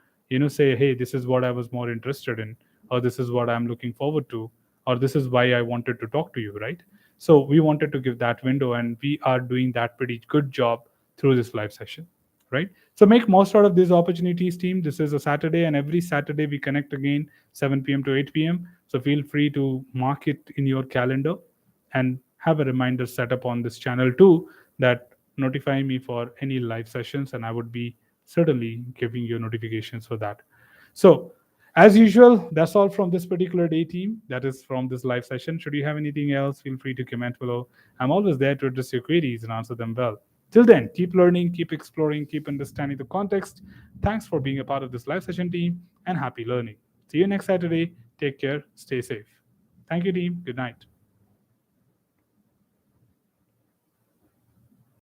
say, hey, this is what I was more interested in, or this is what I'm looking forward to, or this is why I wanted to talk to you, right? So we wanted to give that window, and we are doing that pretty good job through this live session, right? So make most out of these opportunities, team. This is a Saturday, and every Saturday we connect again, 7 p.m. to 8 p.m. So feel free to mark it in your calendar and have a reminder set up on this channel too, that notify me for any live sessions, and I would be certainly giving you notifications for that. So as usual, that's all from this particular day, team. That is from this live session. Should you have anything else, feel free to comment below. I'm always there to address your queries and answer them well. Till then, keep learning, keep exploring, keep understanding the context. Thanks for being a part of this live session, team, and happy learning. See you next Saturday. Take care. Stay safe. Thank you, team. Good night.